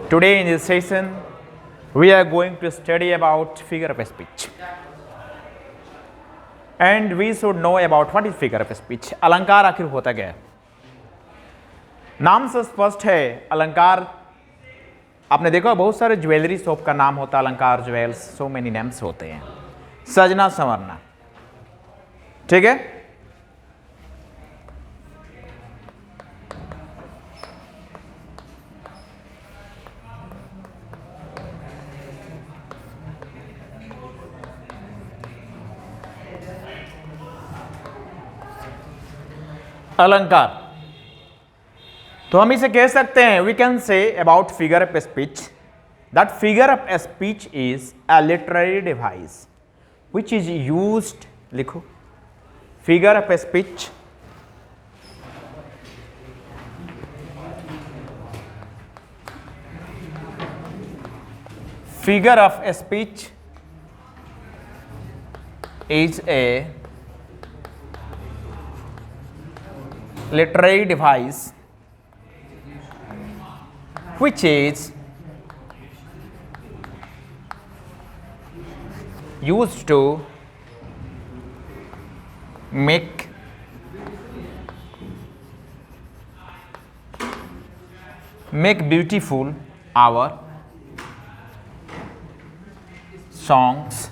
Today in this session, we are going to study about figure of speech. And we should know about what is figure of speech. अलंकार आखिर होता क्या है? नाम से स्पष्ट है, अलंकार आपने देखा बहुत सारे ज्वेलरी शॉप का नाम होता है अलंकार ज्वेल्स, सो मेनी नेम्स होते हैं, सजना संवरना, ठीक है। अलंकार तो हम इसे कह सकते हैं, we can say about figure of speech that figure of speech is a literary device which is used, लिखो, figure of speech figure of speech is a literary device which is used to make beautiful our songs,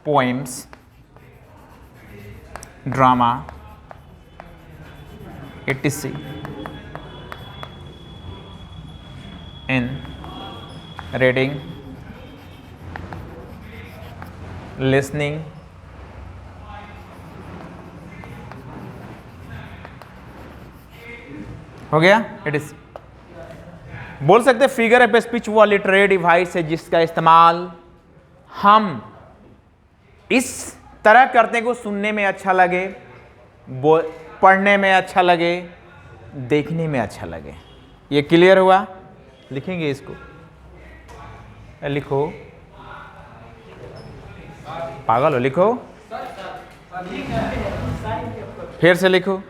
poems, drama etc. in reading, listening, हो गया। It is बोल सकते figure of speech वो literary device है जिसका इस्तेमाल हम इस तरह करते को सुनने में अच्छा लगे, पढ़ने में अच्छा लगे, देखने में अच्छा लगे। ये क्लियर हुआ? लिखेंगे इसको, लिखो, पागल हो, लिखो, फिर से लिखो,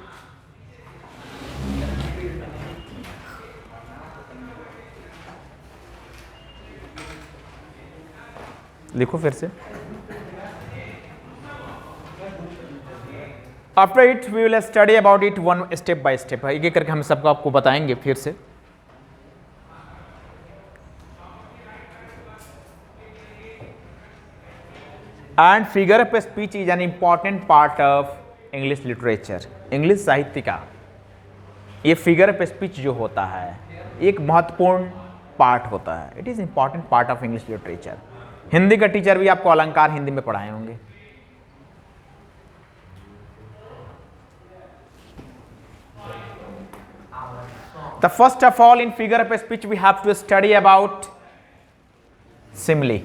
लिखो फिर से। After it we will study about it one step by step, एक एक करके हम सबको आपको बताएंगे फिर से। And figure of speech is an important part of English literature, English साहित्य का ये फिगर ऑफ स्पीच जो होता है एक महत्वपूर्ण पार्ट होता है। It is important part of English literature. Hindi का टीचर भी आपको अलंकार हिंदी में पढ़ाए होंगे। The first of all in figure of speech we have to study about simile.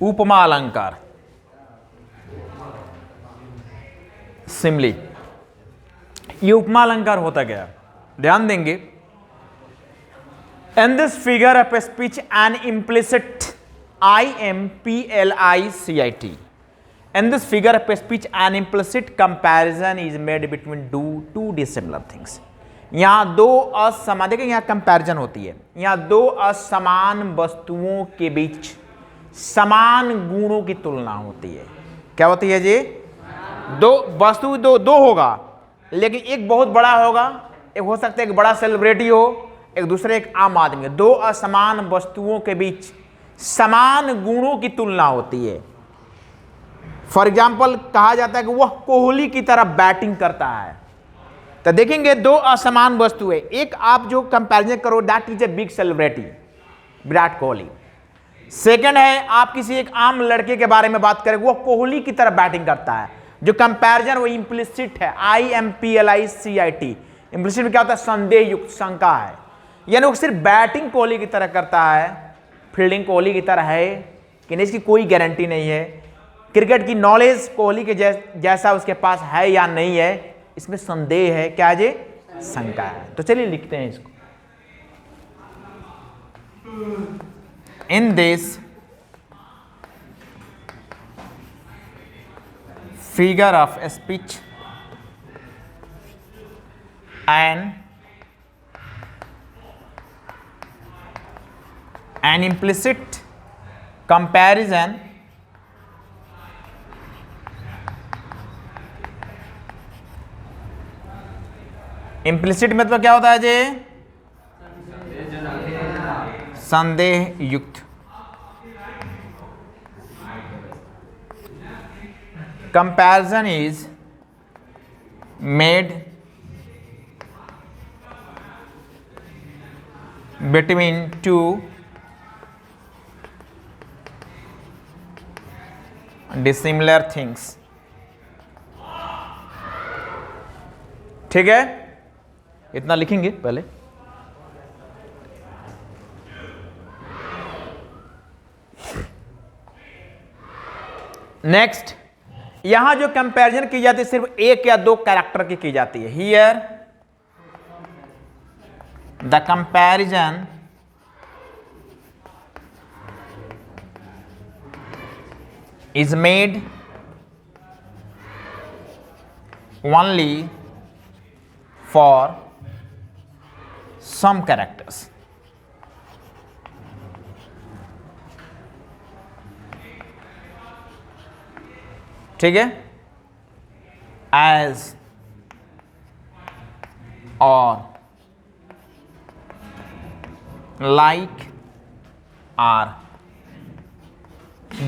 उपमा अलंकार, सिमली। ये उपमा अलंकार होता क्या, ध्यान देंगे। इन this figure of speech N implicit, IMPLICIT, in this figure of speech N implicit comparison is made between two dissimilar things. यहां दो असमान, देखिए यहां कंपैरिजन होती है, यहां दो असमान वस्तुओं के बीच समान गुणों की तुलना होती है। क्या होती है जी? दो वस्तु, दो होगा, लेकिन एक बहुत बड़ा होगा, एक हो सकता है एक बड़ा सेलिब्रिटी हो, एक दूसरे एक आम आदमी। दो असमान वस्तुओं के बीच समान गुणों की तुलना होती है। फॉर एग्जाम्पल कहा जाता है कि वह कोहली की तरह बैटिंग करता है। तो देखेंगे दो असमान वस्तु है, एक आप जो कंपैरिजन करो that is a big celebrity Virat Kohli. Second है आप किसी एक आम लड़के के बारे में बात करें, वो कोहली की तरह बैटिंग करता है। जो कंपैरिजन वो इंप्लिसिट है, IMPLICIT, इम्प्लिसिट में क्या होता है, संदेह युक्त, शंका है, यानी वो सिर्फ बैटिंग कोहली की तरह करता है, फील्डिंग कोहली की तरह है कि नहीं, इसकी कोई गारंटी नहीं है। क्रिकेट की नॉलेज कोहली के जैसा उसके पास है या नहीं है, इसमें संदेह है, क्या जी, शंका है। तो चलिए लिखते हैं इसको। In this figure of speech and an implicit comparison implicit मतलब क्या होता है जी, संदेह युक्त। Comparison is made between two dissimilar things। ठीक है, इतना लिखेंगे पहले। नेक्स्ट, यहां जो कंपैरिजन की जाती है सिर्फ एक या दो कैरेक्टर की जाती है। Here the comparison is made only for some characters। ठीक है, as or like are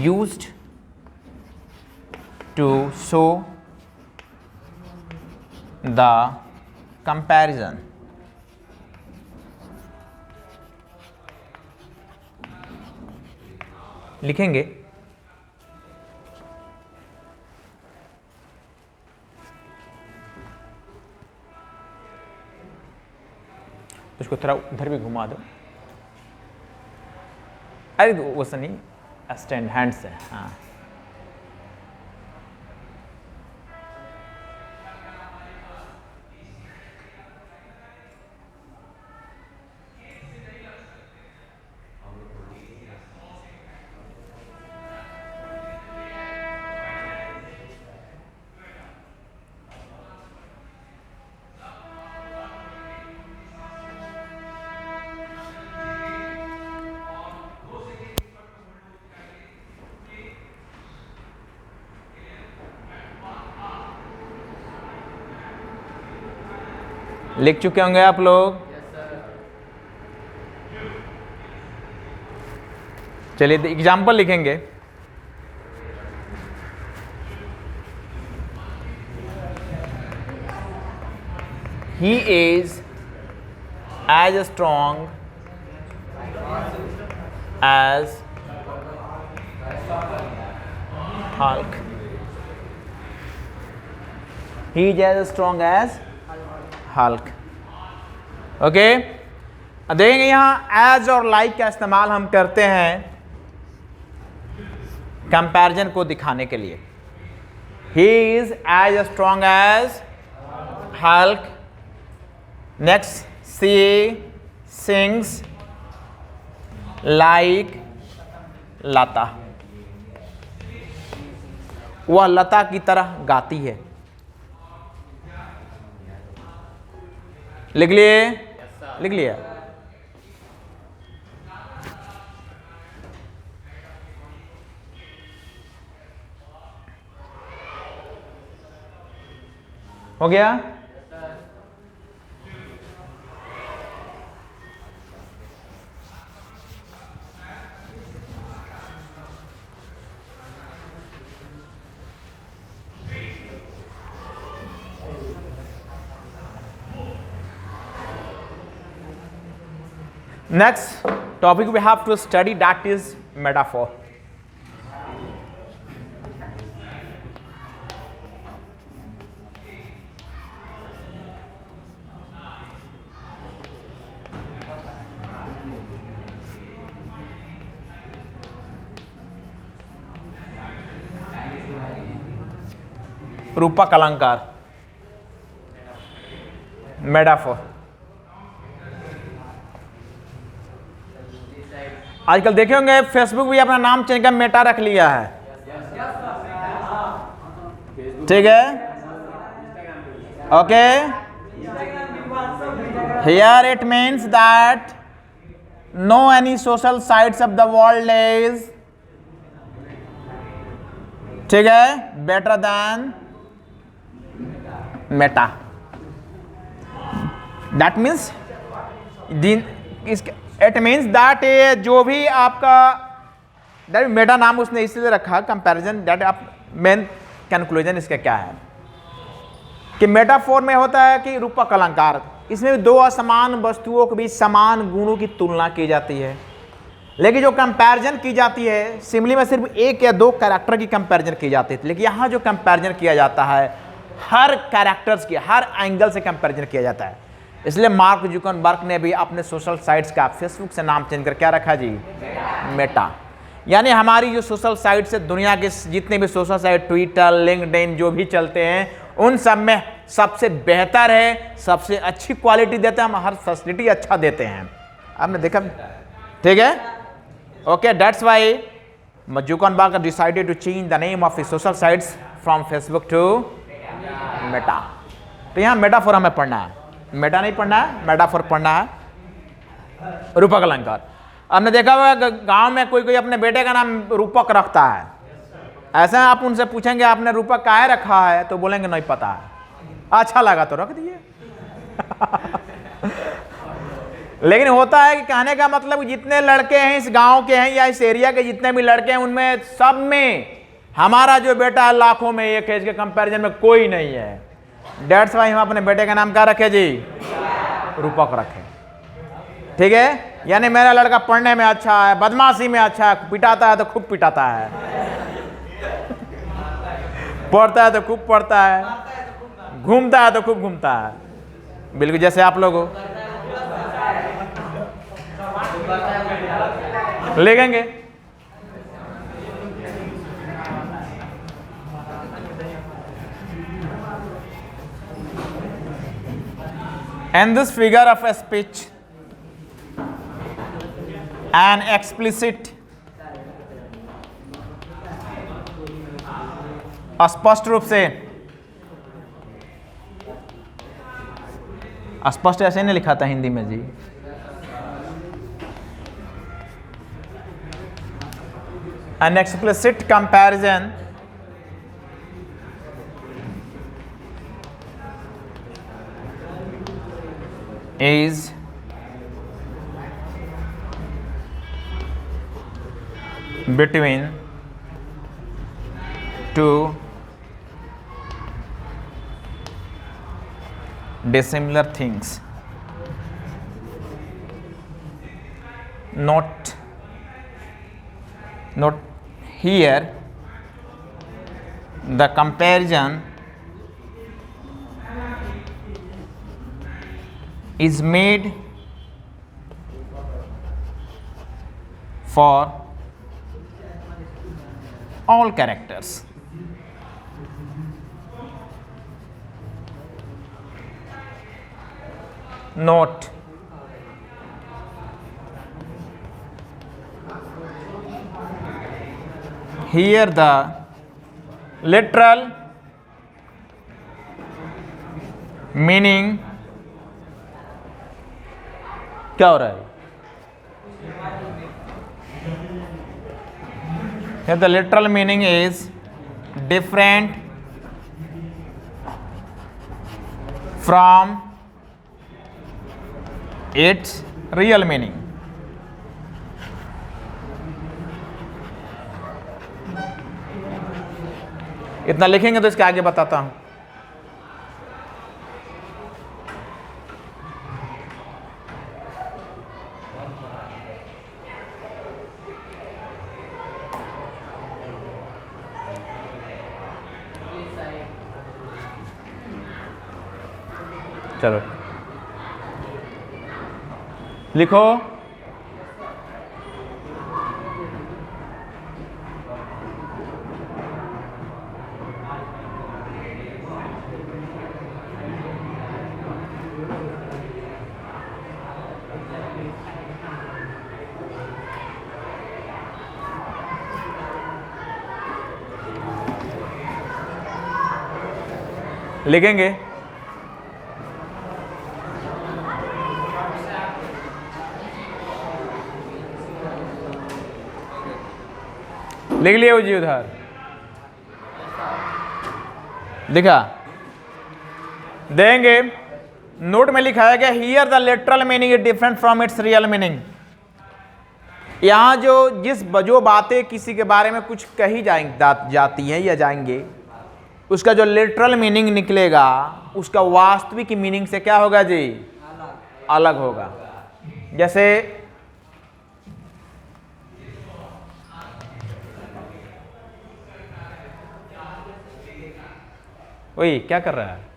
used to show the comparison। लिखेंगे उसको थोड़ा उधर भी घुमा दो। अरे वो सनी स्टैंड हैंड से, हाँ। लिख चुके होंगे आप लोग? चलिए एग्जाम्पल लिखेंगे। He is as strong as Hulk। He is as strong as Hulk। Okay, देखेंगे यहां एज और लाइक का इस्तेमाल हम करते हैं कंपैरिजन को दिखाने के लिए। He is as strong as Hulk। Next, she sings like लता, वह लता की तरह गाती है। लिख लिए? लिख लिया? हो गया? Next topic we have to study, that is metaphor। रूपक अलंकार, मेटाफोर। आजकल देखे होंगे फेसबुक भी अपना नाम चेंज कर मेटा रख लिया है, ठीक है, okay. Here it means that no any social sites of the world is, ठीक है, better than Meta. That means it means that जो भी आपका दैट मेटा नाम उसने इसलिए रखा कंपैरिजन, दैट आप मेन कंक्लूजन इसका क्या है कि मेटाफोर में होता है कि रूपक अलंकार, इसमें दो असमान वस्तुओं के बीच समान गुणों की तुलना की जाती है। लेकिन जो कंपैरिजन की जाती है सिमिली में सिर्फ एक या दो कैरेक्टर की कंपैरिजन की जाती है, लेकिन यहाँ जो कंपैरिजन किया जाता है हर कैरेक्टर्स की, हर एंगल से कंपैरिजन किया जाता है। इसलिए मार्क जुकरबर्ग ने भी अपने सोशल साइट्स का फेसबुक से नाम चेंज कर क्या रखा जी, मेटा। यानी हमारी जो सोशल साइट्स है, दुनिया के जितने भी सोशल साइट, ट्विटर, लिंक्डइन जो भी चलते हैं, उन सब में सबसे बेहतर है, सबसे अच्छी क्वालिटी देते हैं, हम हर फैसिलिटी अच्छा देते हैं। आपने देखा, ठीक है, okay. That's why Zuckerberg decided to change the name of his social sites from Facebook to Meta. तो यहाँ मेटाफोर हमें पढ़ना है, मेटा नहीं पढ़ना है, मेटाफोर पढ़ना है, रूपक अलंकार। आपने देखा हुआ गांव में कोई कोई अपने बेटे का नाम रूपक रखता है, ऐसा आप उनसे पूछेंगे आपने रूपक काहे रखा है, तो बोलेंगे नहीं पता है, अच्छा लगा तो रख दिए। लेकिन होता है कि कहने का मतलब जितने लड़के हैं इस गांव के हैं या इस एरिया के जितने भी लड़के हैं, उनमें सब में हमारा जो बेटा है लाखों में एक है, इसके कंपैरिजन में कोई नहीं है। डेट्स वाई हम अपने बेटे का नाम क्या रखे जी, रूपक रखे, ठीक है। यानी मेरा लड़का पढ़ने में अच्छा है, बदमाशी में अच्छा है, पिटाता है तो खूब पिटाता है, पढ़ता है तो खूब पढ़ता है, घूमता है तो खूब घूमता है, बिल्कुल जैसे आप लोग हो। लिखेंगे and this figure of a speech an explicit स्पष्ट रूप से, स्पष्ट ऐसे नहीं लिखा था हिंदी में जी, an explicit comparison is between two dissimilar things, not here the comparison is made for all characters. Note, here the literal meaning क्या हो रहा है? Here the literal meaning is different from its real meaning. इतना लिखेंगे तो इसके आगे बताता हूं। चलो लिखो, लिखेंगे। लिख लिया जी उधर, लिखा देंगे। नोट में लिखा गया here the literal meaning is different from its real meaning. यहां जो बातें किसी के बारे में कुछ कही जाती हैं या जाएंगे, उसका जो लिटरल मीनिंग निकलेगा उसका वास्तविक मीनिंग से क्या होगा जी, अलग होगा। जैसे वही क्या कर रहा है,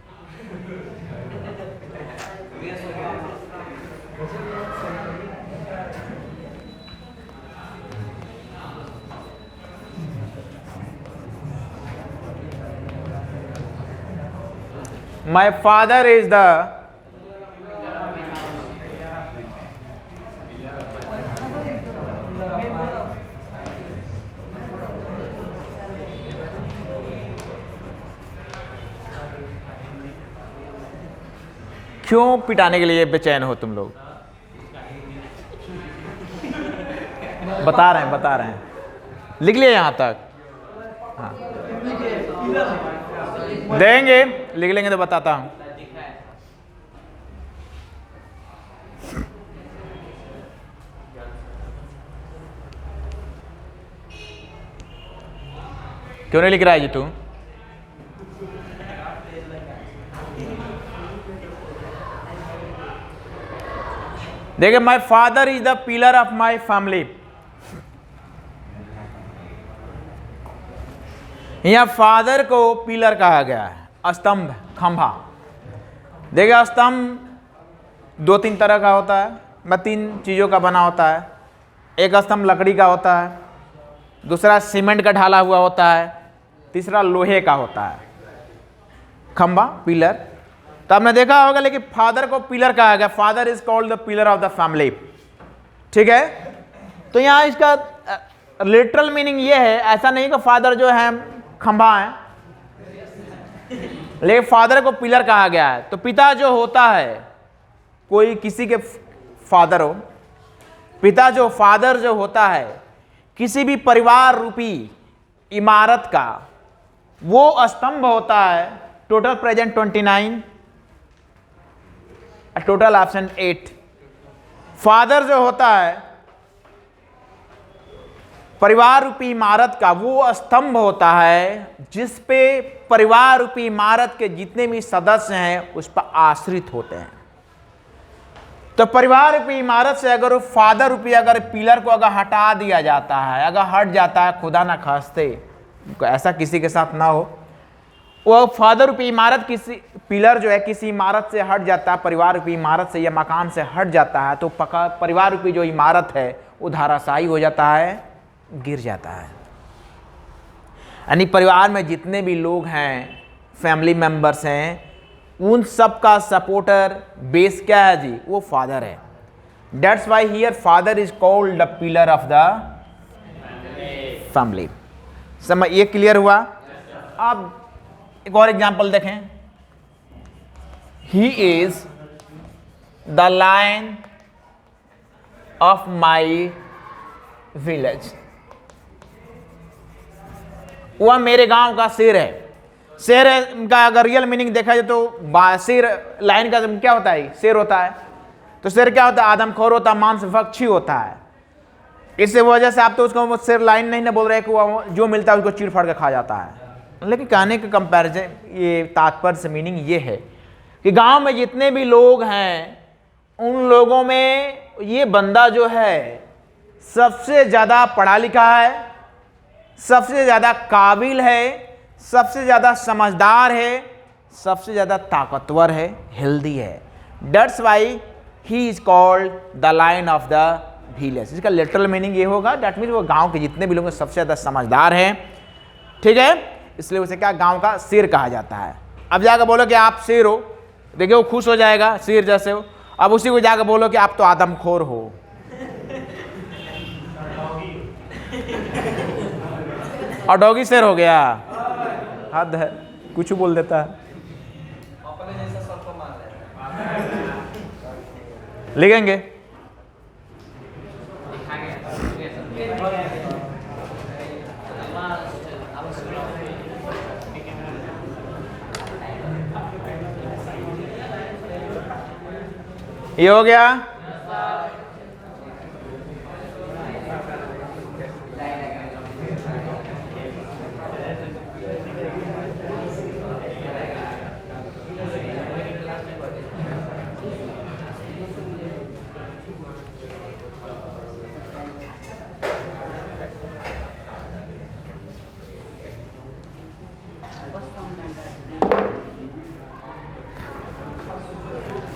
My father is the क्यों पिटाने के लिए बेचैन हो तुम लोग? बता रहे हैं, लिख लिया यहां तक। हाँ देंगे, लिख लेंगे तो बताता हूं। क्यों नहीं लिख रहा है जी तू? देखिए, my father is the pillar of my family. यहां फादर को पिलर कहा गया है, स्तंभ, खंभा। देखिए, स्तंभ दो तीन तरह का होता है, मैं तीन चीज़ों का बना होता है। एक स्तंभ लकड़ी का होता है, दूसरा सीमेंट का ढाला हुआ होता है, तीसरा लोहे का होता है। खंभा, पिलर। तो आपने देखा होगा, लेकिन फादर को पिलर कहा गया। Father is called the pillar of the family. ठीक है, तो यहाँ इसका लिटरल मीनिंग ये है, ऐसा नहीं कि फादर जो है खंभा है, लेकिन फादर को पिलर कहा गया है। तो पिता जो होता है, कोई किसी के फादर हो, पिता जो फादर जो होता है किसी भी परिवार रूपी इमारत का, वो स्तंभ होता है। Total present 29, total option 8। Father जो होता है परिवार रूपी इमारत का, वो स्तंभ होता है जिस पे परिवार रूपी इमारत के जितने भी सदस्य हैं उस पर आश्रित होते हैं। तो परिवार रूपी इमारत से अगर फादर रूपी अगर पिलर को अगर हटा दिया जाता है, अगर हट जाता है, खुदा ना खास्ते ऐसा किसी के साथ ना हो, वो फादर रूपी इमारत किसी पिलर जो है किसी इमारत से हट जाता है, परिवार रूपी इमारत से या मकान से हट जाता है, तो परिवार रूपी जो इमारत है वो धाराशायी हो जाता है, गिर जाता है। यानी परिवार में जितने भी लोग हैं, फैमिली मेंबर्स हैं, उन सब का सपोर्टर बेस क्या है जी, वो फादर है। That's why here father is called the pillar of the family. समझ, ये क्लियर हुआ? अब एक और एग्जांपल देखें। He is the lion of my village. वह मेरे गांव का शेर है। शेर का अगर रियल मीनिंग देखा जाए तो शेर, लाइन का क्या होता है, शेर होता है। तो शेर क्या होता है, आदमखोर होता है, मांस भक्षी होता है। इस वजह से आप तो उसको शेर लाइन नहीं ना बोल रहे कि वो जो मिलता है उसको चीर फाड़ के खा जाता है। लेकिन कहने का कंपैरिजन, ये तात्पर्य से मीनिंग ये है कि गांव में जितने भी लोग हैं उन लोगों में ये बंदा जो है सबसे ज़्यादा पढ़ा लिखा है, सबसे ज़्यादा काबिल है, सबसे ज़्यादा समझदार है, सबसे ज़्यादा ताकतवर है, हेल्दी है। That's why he is called the lion of the village. इसका लिटरल मीनिंग ये होगा, दैट मीन्स वो गांव के जितने भी लोग हैं सबसे ज़्यादा समझदार हैं। ठीक है, इसलिए उसे क्या गांव का शेर कहा जाता है। अब जाकर बोलो कि आप शेर हो, देखिए वो खुश हो जाएगा, शेर जैसे हो। अब उसी को जाकर बोलो कि आप तो आदमखोर हो, और डॉगी शेर हो गया, हद है, कुछ बोल देता है। लिखेंगे। ये हो गया।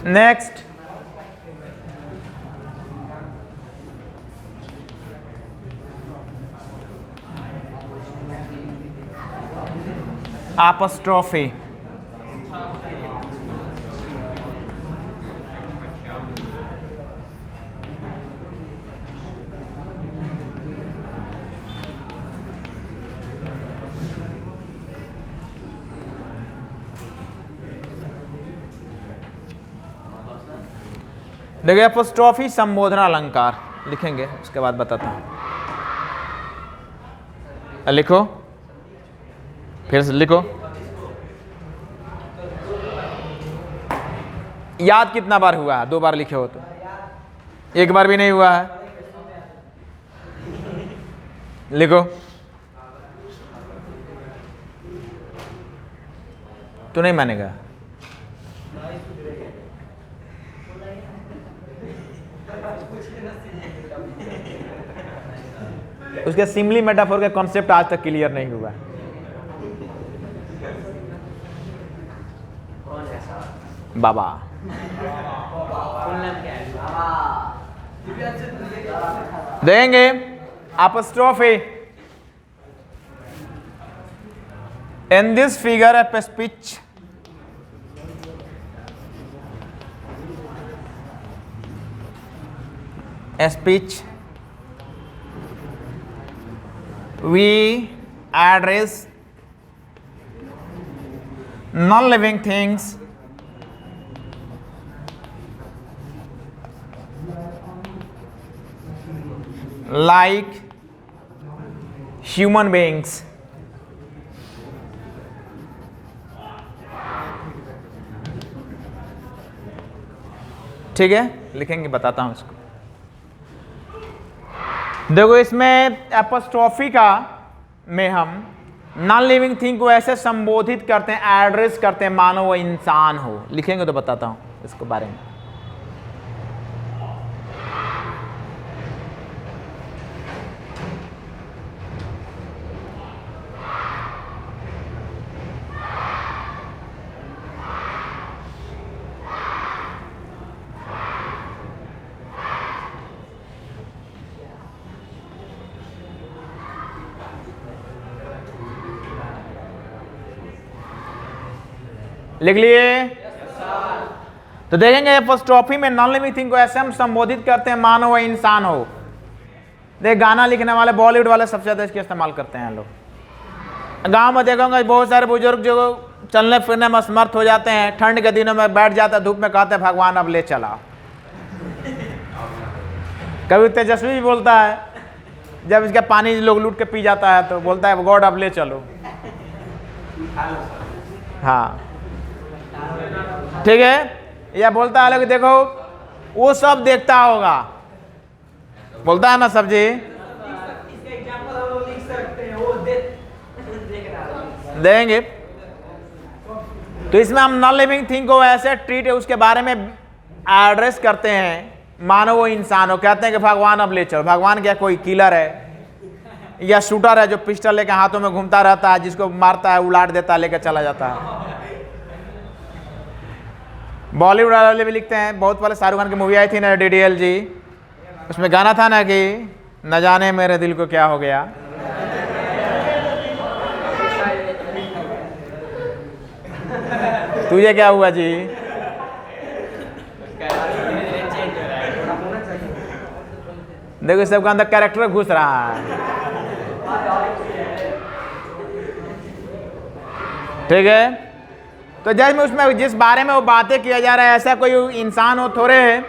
Next, apostrophe। देखिए एपोस्ट्रॉफी संबोधन अलंकार लिखेंगे, उसके बाद बताता हूं। लिखो, फिर से लिखो। याद कितना बार हुआ है? 2 बार लिखे हो तो, 1 बार भी नहीं हुआ है। लिखो। तू नहीं मानेगा। उसके सिमली मेटाफोर का कॉन्सेप्ट आज तक क्लियर नहीं हुआ। बाबा देंगे apostrophe in this figure of speech we address non-living things like human beings। ठीक है, लिखेंगे, बताता हूं इसको। देखो इसमें एपोस्ट्रोफी का में हम नॉन लिविंग थिंग को ऐसे संबोधित करते हैं, एड्रेस करते हैं मानो वो इंसान हो। लिखेंगे तो बताता हूं इसके बारे में। लिख लिए? तो देखेंगे एपोस्ट्रोफी में नॉन लिविंग थिंग को ऐसे हम संबोधित करते हैं मानो वह इंसान हो। देख गाना लिखने वाले बॉलीवुड वाले सबसे ज्यादा इसके इस्तेमाल करते हैं लोग। गांव में देखोगे बहुत सारे बुजुर्ग जो चलने फिरने में असमर्थ हो जाते हैं, ठंड के दिनों में बैठ जाते हैं धूप में, कहते हैं भगवान अब ले चला। कभी तेजस्वी भी बोलता है, जब इसका पानी लोग लूट के पी जाता है तो बोलता है गॉड अब ले चलो। हाँ ठीक है, या बोलता है लोग देखो वो सब देखता होगा, बोलता है ना सब जी। देंगे तो इसमें हम नॉन लिविंग थिंग को ऐसे ट्रीट है, उसके बारे में एड्रेस करते हैं मानो वो इंसान हो। कहते हैं कि भगवान अब ले चलो। भगवान क्या कोई किलर है या शूटर है जो पिस्टल लेकर हाथों में घूमता रहता है, जिसको मारता है उलाट देता है, लेकर चला जाता है। बॉलीवुड वाले भी लिखते हैं। बहुत पहले शाहरुख खान की मूवी आई थी ना DDL जी, उसमें गाना था ना कि न जाने मेरे दिल को क्या हो गया। तुझे क्या हुआ जी? देखो सबका अंदर कैरेक्टर घुस रहा है। ठीक है, तो जज में उसमें जिस बारे में वो बातें किया जा रहा है, ऐसा कोई इंसान हो थोड़े है।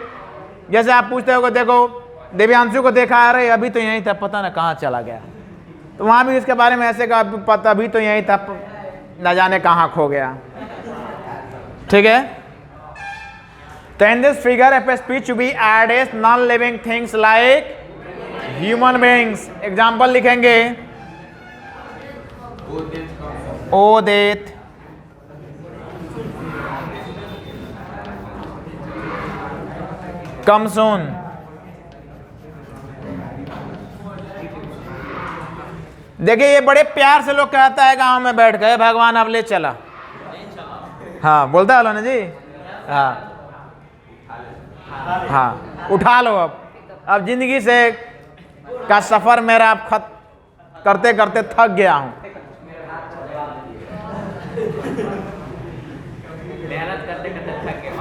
जैसे आप पूछते हो, देखो दिव्यांशु को देखा, अरे अभी तो यहीं था, पता ना कहाँ चला गया, तो वहां भी इसके बारे में ऐसे कहा, पता अभी तो यहीं था, न जाने कहाँ खो गया। ठीक है, तो in this figure of speech we add as non living things like human beings. Example लिखेंगे, ओदेत, कम सून, देखिए ये बड़े प्यार से लोग कहता है गांव में बैठ गए, भगवान अब ले चला। हाँ बोलता है ना जी, हाँ हाँ उठा लो, अब जिंदगी से का सफर मेरा अब खत करते करते थक गया हूं। मेहनत करते करते थक गया।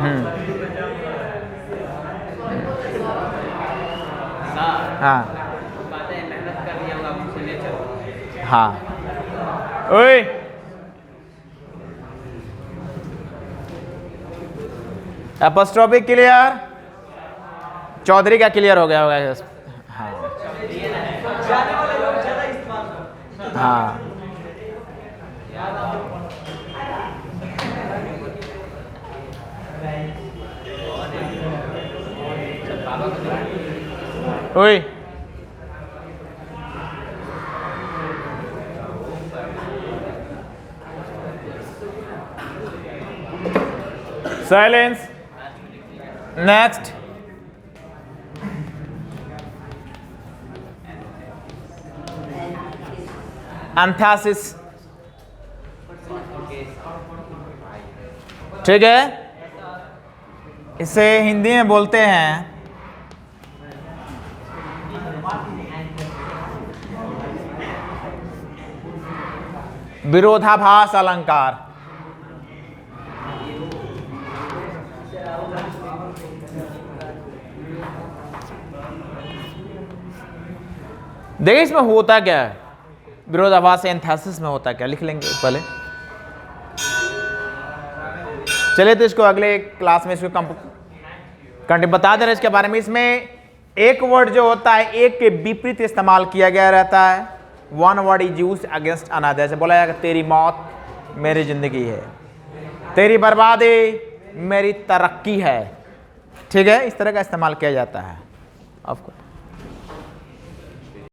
हाँ कहते हैं मेहनत कर लिया होगा, मुझसे ले चलो। हाँ, ओए एपोस्ट्रोफी क्लियर, चौधरी का क्लियर हो गया होगा। हाँ हाँ ओए साइलेंस। Next, antithesis. ठीक है, इसे हिंदी में बोलते हैं विरोधाभास अलंकार। देखिए इसमें होता क्या है, विरोधाभास एंथेसिस में होता क्या, लिख लेंगे पहले। चलिए तो इसको अगले क्लास में इसको बता दे रहे इसके बारे में। इसमें एक वर्ड जो होता है, एक के विपरीत इस्तेमाल किया गया रहता है। One word is used against another. जैसे बोला जाएगा तेरी मौत मेरी जिंदगी है, तेरी बर्बादी मेरी तरक्की है। ठीक है, इस तरह का इस्तेमाल किया जाता है। आपको